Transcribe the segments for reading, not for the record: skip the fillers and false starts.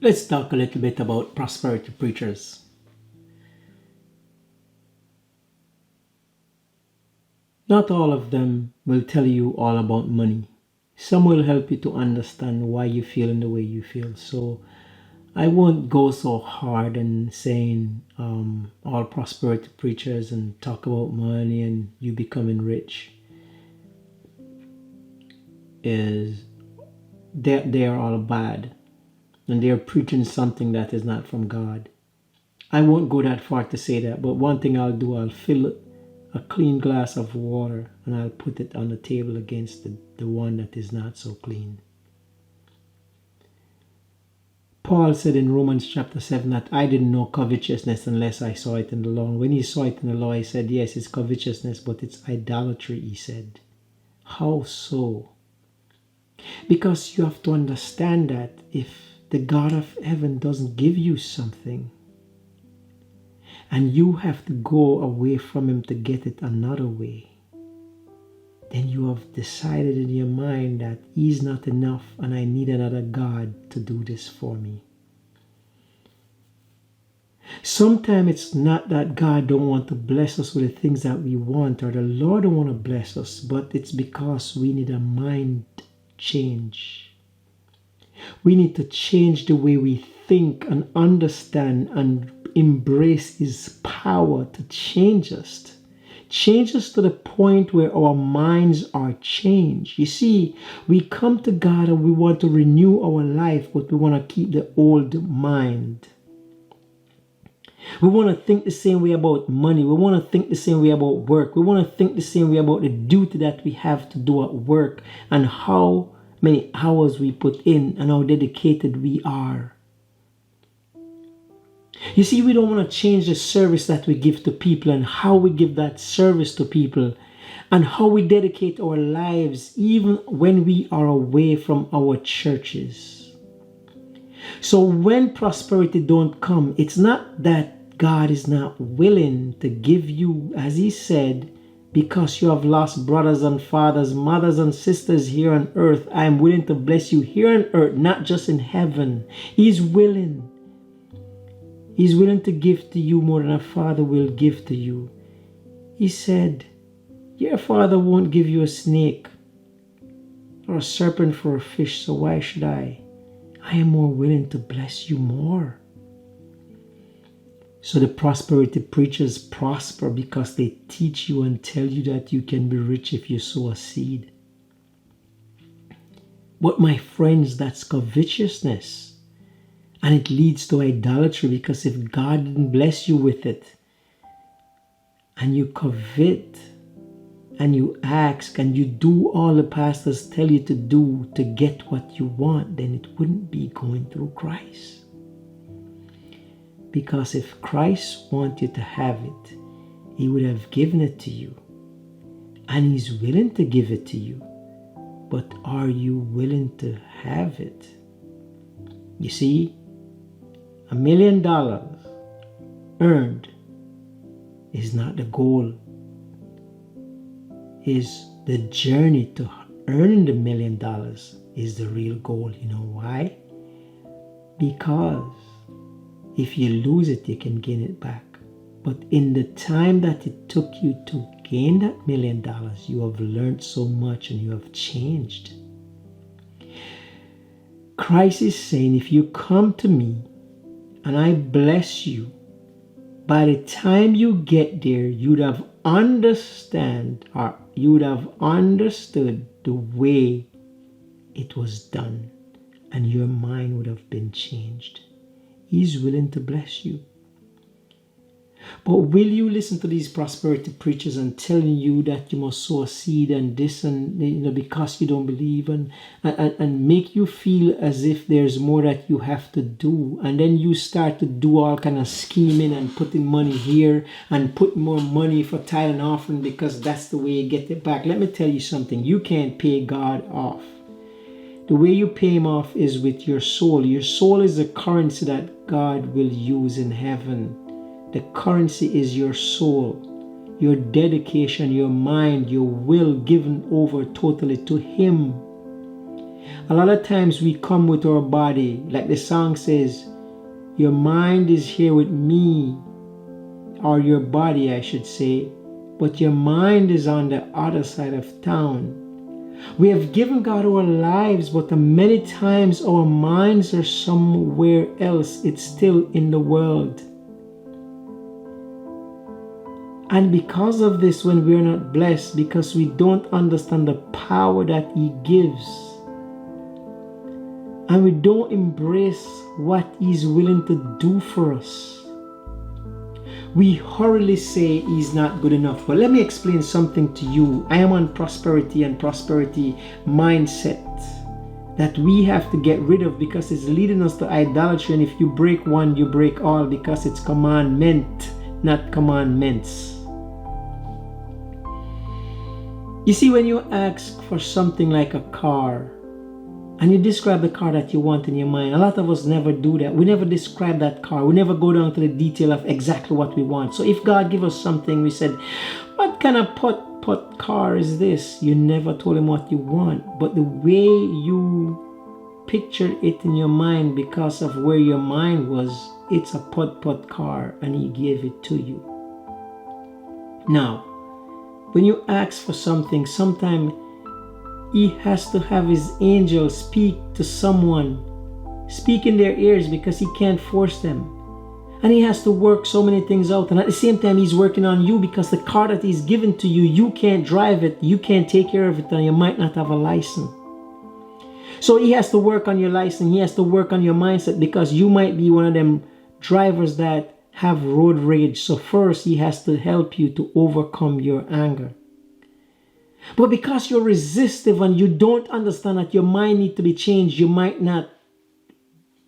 Let's talk a little bit about prosperity preachers. Not all of them will tell you all about money. Some will help you to understand why you feel in the way you feel. So I won't go so hard in saying all prosperity preachers and talk about money and you becoming rich. They are all bad and they are preaching something that is not from God. I won't go that far to say that, but one thing I'll do, I'll fill a clean glass of water and I'll put it on the table against the one that is not so clean. Paul said in Romans chapter 7 that I didn't know covetousness unless I saw it in the law. When he saw it in the law, he said, yes, it's covetousness, but it's idolatry, he said. How so? Because you have to understand that if the God of heaven doesn't give you something, and you have to go away from him to get it another way, then you have decided in your mind that he's not enough and I need another God to do this for me. Sometimes it's not that God don't want to bless us with the things that we want or the Lord don't want to bless us, but it's because we need a mind change. We need to change the way we think and understand and embrace his power to change us. Change us to the point where our minds are changed. You see, we come to God and we want to renew our life, but we want to keep the old mind. We want to think the same way about money. We want to think the same way about work. We want to think the same way about the duty that we have to do at work and how many hours we put in and how dedicated we are. You see, we don't want to change the service that we give to people and how we give that service to people and how we dedicate our lives even when we are away from our churches. So when prosperity don't come, it's not that God is not willing to give you, as he said, because you have lost brothers and fathers, mothers and sisters here on earth, I am willing to bless you here on earth, not just in heaven. He's willing. He's willing to give to you more than a father will give to you. He said, your father won't give you a snake or a serpent for a fish, so why should I? I am more willing to bless you more. So the prosperity preachers prosper because they teach you and tell you that you can be rich if you sow a seed. But my friends, that's covetousness. And it leads to idolatry, because if God didn't bless you with it, and you covet, and you ask, and you do all the pastors tell you to do to get what you want, then it wouldn't be going through Christ. Because if Christ wants you to have it, he would have given it to you. And he's willing to give it to you. But are you willing to have it? You see, $1 million earned is not the goal. Is the journey to earning the $1 million is the real goal. You know why? Because if you lose it, you can gain it back. But in the time that it took you to gain that $1 million, you have learned so much and you have changed. Christ is saying, if you come to me and I bless you, by the time you get there, you'd have understood the way it was done, and your mind would have been changed. He's willing to bless you. But will you listen to these prosperity preachers and telling you that you must sow a seed and this and because you don't believe and make you feel as if there's more that you have to do, and then you start to do all kind of scheming and putting money here and put more money for tithe and offering because that's the way you get it back? Let me tell you something. You can't pay God off. The way you pay him off is with your soul. Your soul is the currency that God will use in heaven. The currency is your soul, your dedication, your mind, your will given over totally to him. A lot of times we come with our body, like the song says, your mind is here with me, or your body, I should say, but your mind is on the other side of town. We have given God our lives, but many times our minds are somewhere else. It's still in the world. And because of this, when we're not blessed, because we don't understand the power that He gives, and we don't embrace what He's willing to do for us, we hurriedly say He's not good enough. But let me explain something to you. I am on prosperity and prosperity mindset that we have to get rid of, because it's leading us to idolatry. And if you break one, you break all, because it's commandment, not commandments. You see, when you ask for something like a car, and you describe the car that you want in your mind, a lot of us never do that. We never describe that car. We never go down to the detail of exactly what we want. So if God give us something, we said, what kind of putt car is this? You never told Him what you want. But the way you picture it in your mind, because of where your mind was, it's a putt car, and He gave it to you. Now, when you ask for something, sometimes He has to have His angel speak to someone, speak in their ears, because He can't force them. And He has to work so many things out. And at the same time, He's working on you, because the car that He's given to you, you can't drive it, you can't take care of it, and you might not have a license. So He has to work on your license. He has to work on your mindset, because you might be one of them drivers that have road rage. So first, He has to help you to overcome your anger. But because you're resistive and you don't understand that your mind needs to be changed, you might not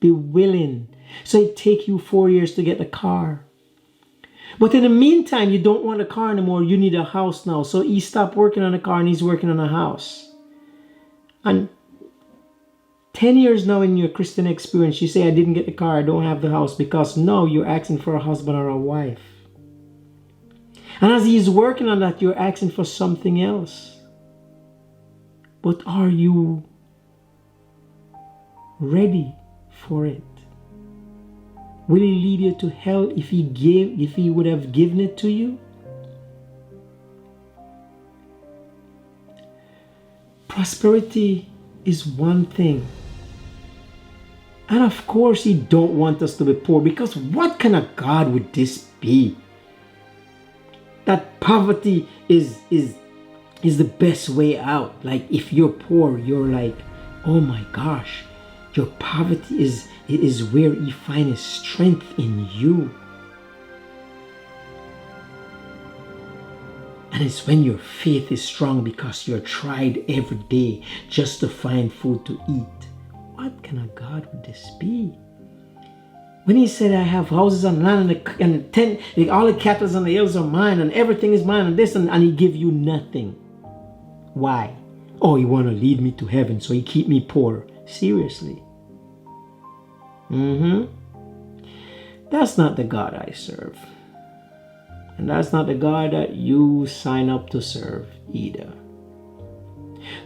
be willing. So it takes you 4 years to get a car. But in the meantime, you don't want a car anymore. You need a house now. So He stopped working on a car and He's working on a house. And 10 years now in your Christian experience, you say, I didn't get the car, I don't have the house, because now you're asking for a husband or a wife. And as He's working on that, you're asking for something else. But are you ready for it? Will He lead you to hell if He would have given it to you? Prosperity is one thing. And of course, He don't want us to be poor, because what kind of God would this be? That poverty is the best way out. Like, if you're poor, you're like, oh my gosh, your poverty is where He finds His strength in you. And it's when your faith is strong, because you're tried every day just to find food to eat. What kind of God would this be? When He said, I have houses and land and the tent, all the cattle on the hills are mine, and everything is mine, and this, and He give you nothing. Why? Oh, He want to lead me to heaven, so He keep me poor. Seriously? That's not the God I serve. And that's not the God that you sign up to serve either.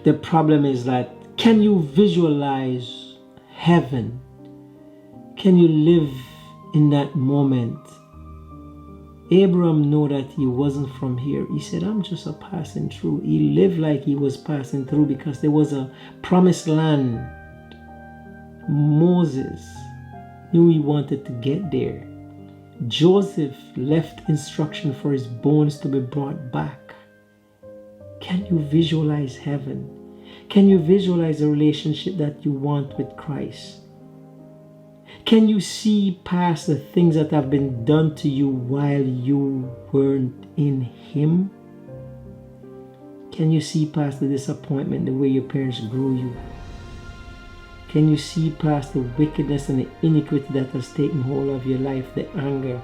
The problem is that, can you visualize heaven? Can you live in that moment? Abraham knew that he wasn't from here. He said, I'm just a passing through. He lived like he was passing through, because there was a promised land. Moses knew he wanted to get there. Joseph left instruction for his bones to be brought back. Can you visualize heaven? Can you visualize a relationship that you want with Christ? Can you see past the things that have been done to you while you weren't in Him? Can you see past the disappointment, the way your parents grew you? Can you see past the wickedness and the iniquity that has taken hold of your life, the anger?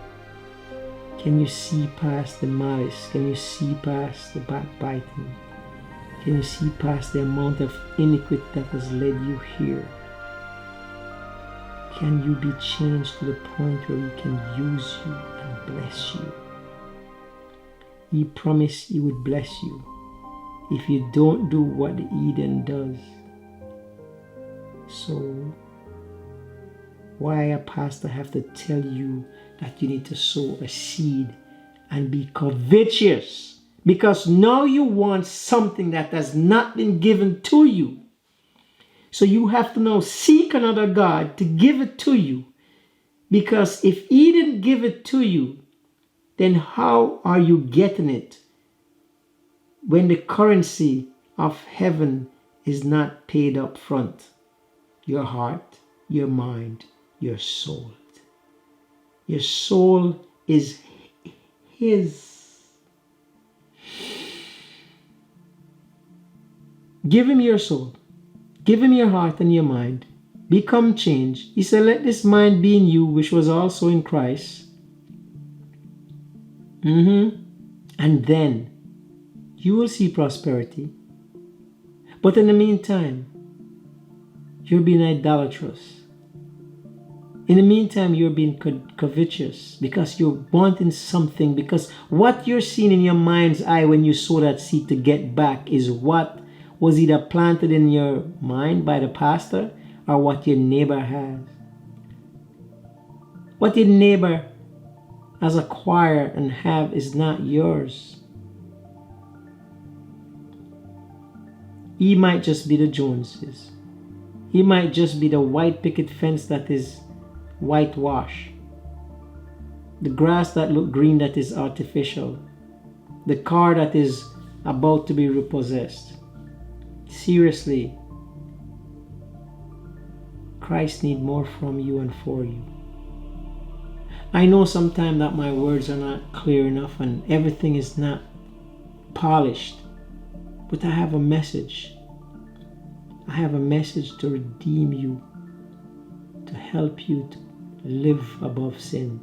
Can you see past the malice? Can you see past the backbiting? Can you see past the amount of iniquity that has led you here? Can you be changed to the point where He can use you and bless you? He promised He would bless you if you don't do what the Eden does. So why a pastor have to tell you that you need to sow a seed and be covetous? Because now you want something that has not been given to you. So you have to now seek another God to give it to you. Because if he didn't give it to you, then how are you getting it when the currency of heaven is not paid up front? Your heart, your mind, your soul. Your soul is his. Give him your soul. Give him your heart and your mind. Become changed. He said, let this mind be in you, which was also in Christ. And then you will see prosperity. But in the meantime, you're being idolatrous. In the meantime, you're being covetous because you're wanting something. Because what you're seeing in your mind's eye when you sow that seed to get back is what was either planted in your mind by the pastor or what your neighbor has. What your neighbor has acquired and have is not yours. He might just be the Joneses. He might just be the white picket fence that is whitewash. The grass that looks green that is artificial. The car that is about to be repossessed. Seriously, Christ needs more from you and for you. I know sometimes that my words are not clear enough and everything is not polished, but I have a message. I have a message to redeem you, to help you to live above sin.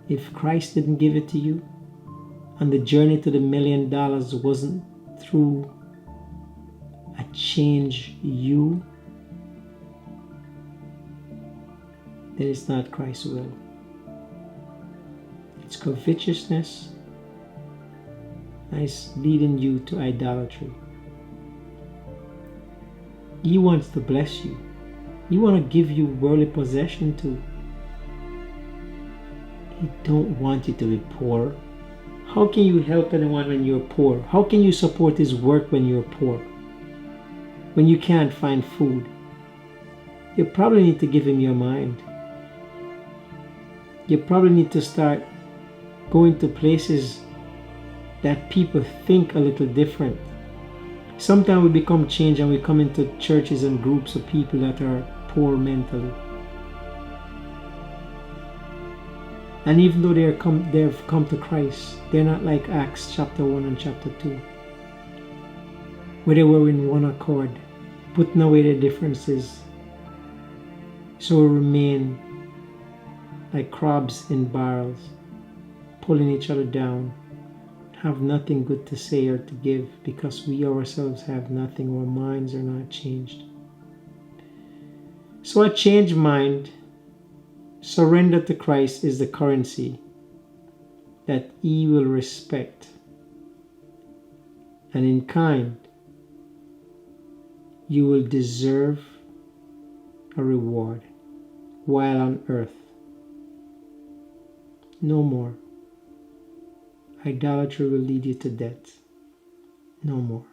If Christ didn't give it to you, and the journey to the $1 million wasn't through a change you, then it's not Christ's will. It's covetousness that is leading you to idolatry. He wants to bless you. He wants to give you worldly possession too. He don't want you to be poor. How can you help anyone when you're poor? How can you support his work when you're poor? When you can't find food? You probably need to give him your mind. You probably need to start going to places that people think a little different. Sometimes we become changed and we come into churches and groups of people that are poor mentally. And even though they've come to Christ, they're not like Acts chapter 1 and chapter 2, where they were in one accord, putting away their differences, so we remain like crabs in barrels, pulling each other down, have nothing good to say or to give because we ourselves have nothing, our minds are not changed. So a changed mind, surrender to Christ, is the currency that he will respect. And in kind, you will deserve a reward while on earth. No more. Idolatry will lead you to death. No more.